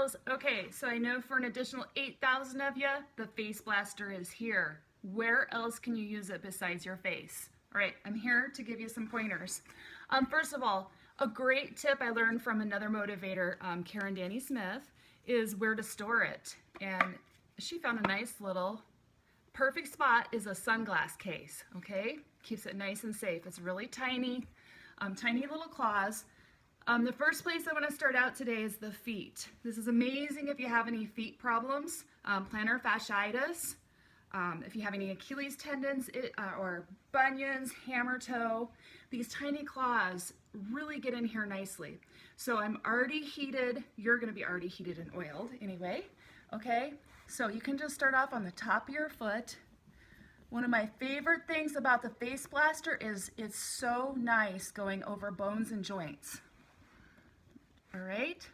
girls. Okay, so I know for an additional 8,000 of you, the Face Blaster is here. Where else can you use it besides your face? All right, I'm here to give you some pointers. First of all, a great tip I learned from another motivator, Karen Danny Smith, is where to store it. And she found a nice little perfect spot is a sunglass case, okay? Keeps it nice and safe. It's really tiny, tiny little claws. The first place I want to start out today is the feet. This is amazing if you have any feet problems, plantar fasciitis, if you have any Achilles tendons or bunions, hammer toe. These tiny claws really get in here nicely. So I'm already heated. You're going to be already heated and oiled anyway, okay? So you can just start off on the top of your foot. One of my favorite things about the Face Blaster is it's so nice going over bones and joints. All right,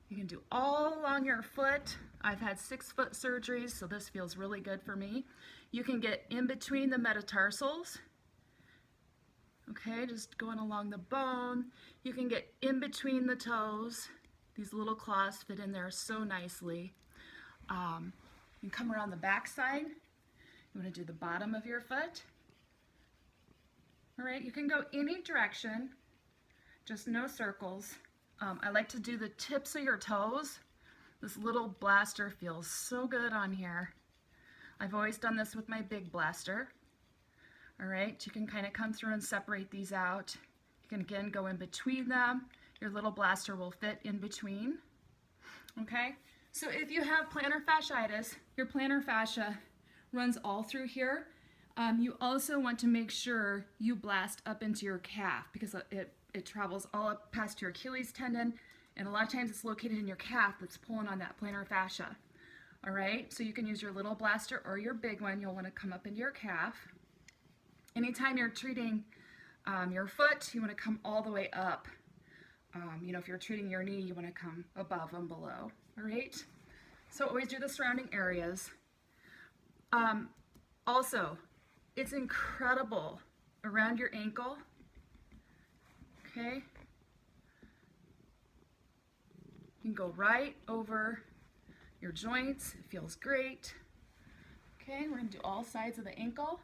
you can do all along your foot. I've had 6-foot surgeries, so this feels really good for me. You can get in between the metatarsals. Okay, just going along the bone. You can get in between the toes. These little claws fit in there so nicely. You can come around the back side. You want to do the bottom of your foot. All right, you can go any direction, just no circles. I like to do the tips of your toes. This little blaster feels so good on here. I've always done this with my big blaster. All right, you can kind of come through and separate these out. You can again go in between them. Your little blaster will fit in between. Okay, so if you have plantar fasciitis, your plantar fascia runs all through here. You also want to make sure you blast up into your calf because it travels all up past your Achilles tendon, and a lot of times it's located in your calf that's pulling on that plantar fascia. All right, so you can use your little blaster or your big one. You'll want to come up into your calf. Anytime you're treating your foot, you want to come all the way up. You know, if you're treating your knee, you want to come above and below. All right, so always do the surrounding areas. Also, it's incredible around your ankle. Okay, you can go right over your joints. It feels great. Okay, we're going to do all sides of the ankle.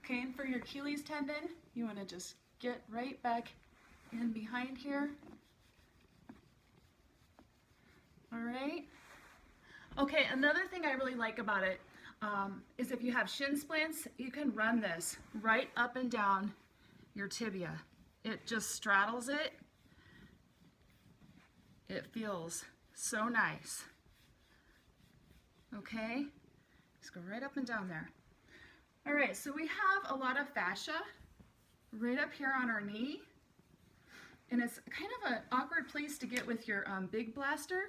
Okay, and for your Achilles tendon, you want to just get right back in behind here. All right. Okay, another thing I really like about it is if you have shin splints, you can run this right up and down your tibia. It just straddles it. It feels so nice. Okay, just go right up and down there. All right, so we have a lot of fascia right up here on our knee, and it's kind of an awkward place to get with your big blaster,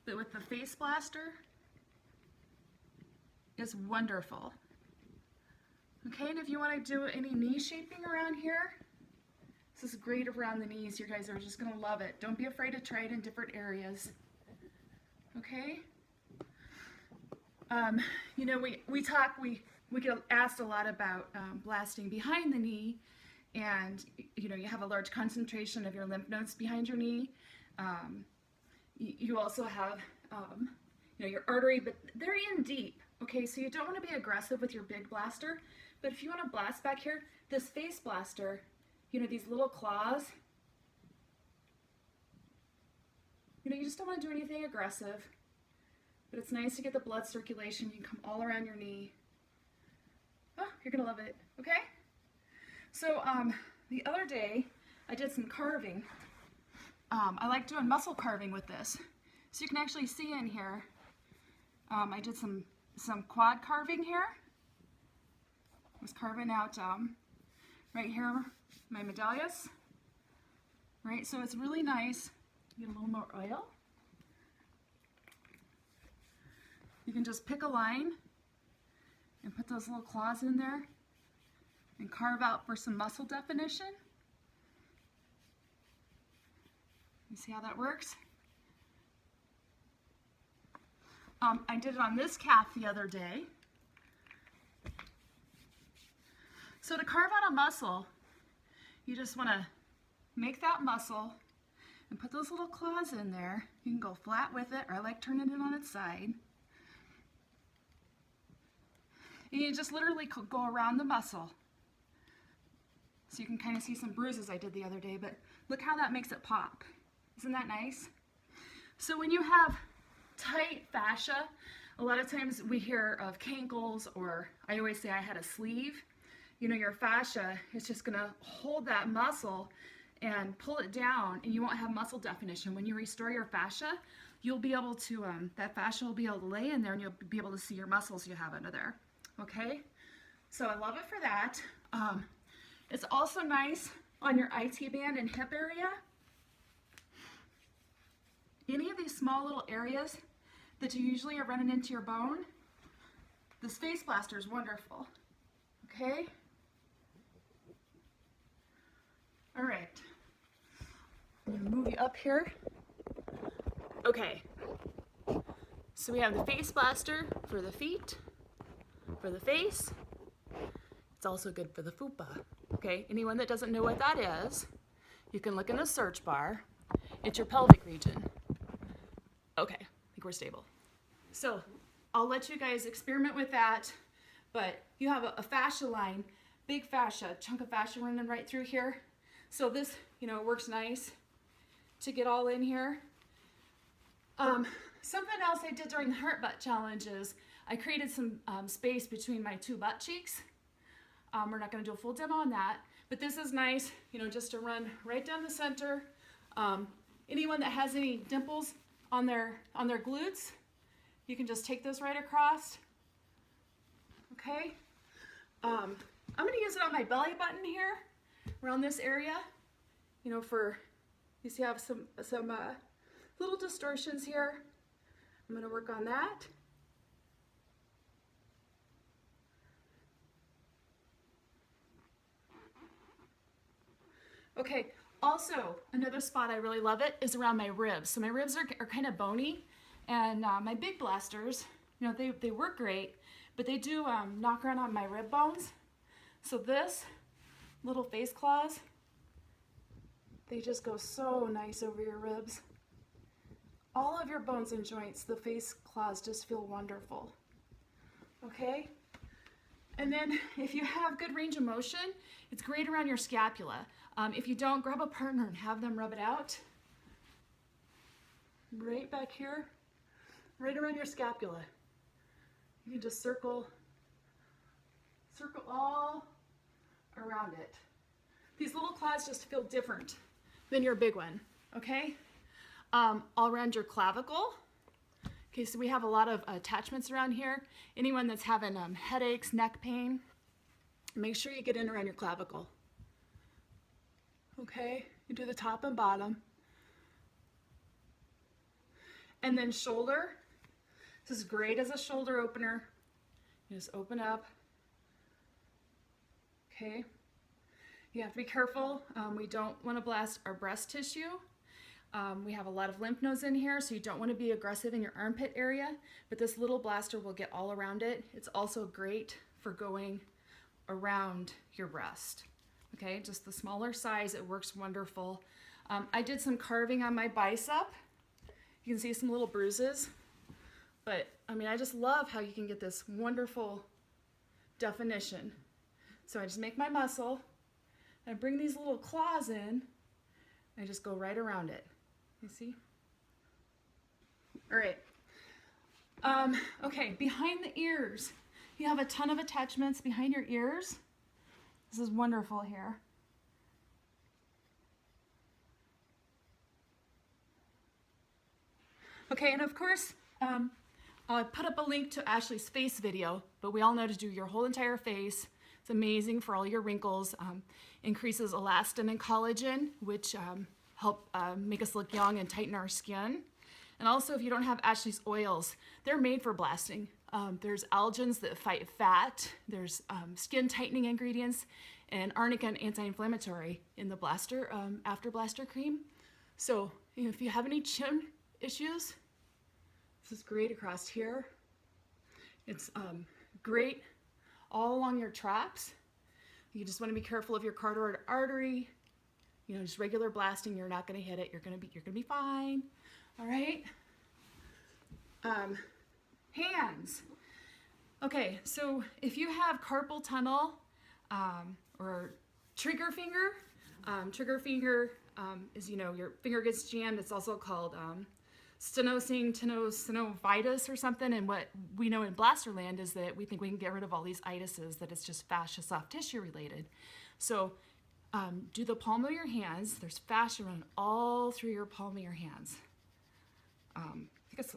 but with the Face Blaster, it's wonderful. Okay, and if you want to do any knee shaping around here, this is great around the knees. You guys are just going to love it. Don't be afraid to try it in different areas. Okay? You know, we get asked a lot about blasting behind the knee, and you know, you have a large concentration of your lymph nodes behind your knee. You also have you know, your artery, but they're in deep. Okay, so you don't want to be aggressive with your big blaster, but if you want to blast back here, this Face Blaster, you know, these little claws, you know, you just don't want to do anything aggressive, but it's nice to get the blood circulation. You can come all around your knee. Oh, you're gonna love it. Okay, so the other day I did some carving. I like doing muscle carving with this, so you can actually see in here. I did some quad carving here. I was carving out right here my medallius. Right, so it's really nice. Get a little more oil. You can just pick a line and put those little claws in there and carve out for some muscle definition. You see how that works? I did it on this calf the other day. So to carve out a muscle, you just want to make that muscle and put those little claws in there. You can go flat with it, or I like turning it on its side. And you just literally go around the muscle. So you can kind of see some bruises I did the other day, but look how that makes it pop. Isn't that nice? So when you have tight fascia, a lot of times we hear of cankles, or I always say I had a sleeve. You know, your fascia is just gonna hold that muscle and pull it down, and you won't have muscle definition. When you restore your fascia, you'll be able to, that fascia will be able to lay in there, and you'll be able to see your muscles you have under there. Okay, so I love it for that. It's also nice on your IT band and hip area. Any of these small little areas that you usually are running into your bone, this FasciaBlaster is wonderful. Okay. All right. I'm gonna move you up here. Okay. So we have the FasciaBlaster for the feet, for the face. It's also good for the fupa. Okay, anyone that doesn't know what that is, you can look in the search bar. It's your pelvic region. Okay, I think we're stable. So I'll let you guys experiment with that, but you have a fascia line, big fascia, chunk of fascia running right through here. So this, you know, works nice to get all in here. Something else I did during the heart butt challenge is I created some space between my two butt cheeks. We're not going to do a full demo on that, but this is nice, you know, just to run right down the center. Anyone that has any dimples on their glutes, you can just take this right across. Okay. I'm going to use it on my belly button here, around this area. You know, for you see I have some little distortions here. I'm going to work on that. Okay, also another spot I really love it is around my ribs. So my ribs are kind of bony, and my big blasters, you know, they work great, but they do knock around on my rib bones. So this little face claws, they just go so nice over your ribs. All of your bones and joints, the face claws just feel wonderful. Okay? And then if you have good range of motion, it's great around your scapula. If you don't, grab a partner and have them rub it out. Right back here, right around your scapula. You can just circle all around it. These little claws just feel different than your big one, okay? All around your clavicle. Okay, so we have a lot of attachments around here. Anyone that's having headaches, neck pain, make sure you get in around your clavicle. Okay, you do the top and bottom. And then shoulder. This is great as a shoulder opener. You just open up. Okay. You have to be careful. We don't want to blast our breast tissue. We have a lot of lymph nodes in here, so you don't want to be aggressive in your armpit area, but this little blaster will get all around it. It's also great for going around your breast. Okay, just the smaller size, it works wonderful. I did some carving on my bicep. You can see some little bruises, but I mean, I just love how you can get this wonderful definition. So I just make my muscle, I bring these little claws in, I just go right around it. You see? All right. Okay, behind the ears, you have a ton of attachments behind your ears. This is wonderful here. Okay, and of course, I'll put up a link to Ashley's face video, but we all know to do your whole entire face. It's amazing for all your wrinkles, increases elastin and collagen, which help make us look young and tighten our skin. And also, if you don't have Ashley's oils, they're made for blasting. There's algens that fight fat, there's skin tightening ingredients, and arnica and anti-inflammatory in the blaster, after blaster cream. So if you have any chin issues, this is great across here. It's great all along your traps. You just want to be careful of your carotid artery, You know, just regular blasting, you're not going to hit it. You're going to be fine. All right. Hands. Okay, so if you have carpal tunnel or trigger finger is, you know, your finger gets jammed. It's also called stenovitis or something. And what we know in Blaster land is that we think we can get rid of all these itises, that it's just fascia soft tissue related. So do the palm of your hands. There's fascia running all through your palm of your hands. I think it's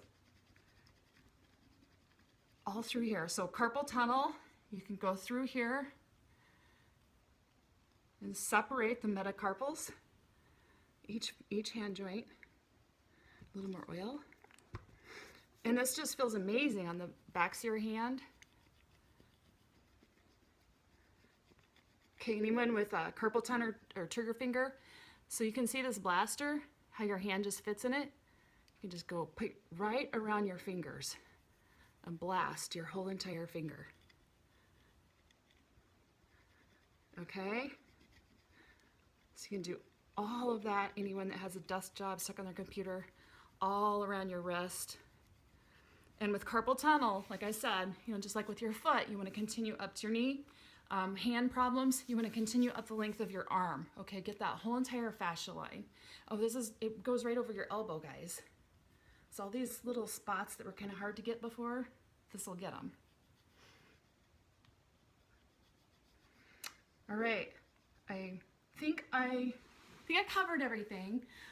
all through here. So carpal tunnel, you can go through here and separate the metacarpals, each hand joint. A little more oil. And this just feels amazing on the backs of your hand. Okay, anyone with a carpal tunnel or trigger finger, so you can see this blaster, how your hand just fits in it. You can just go right around your fingers and blast your whole entire finger. Okay? So you can do all of that. Anyone that has a desk job stuck on their computer, all around your wrist. And with carpal tunnel, like I said, you know, just like with your foot, you want to continue up to your knee. Hand problems, you want to continue up the length of your arm. Okay, get that whole entire fascia line. Oh, it goes right over your elbow, guys. So all these little spots that were kind of hard to get before, this will get them. All right, I think I covered everything.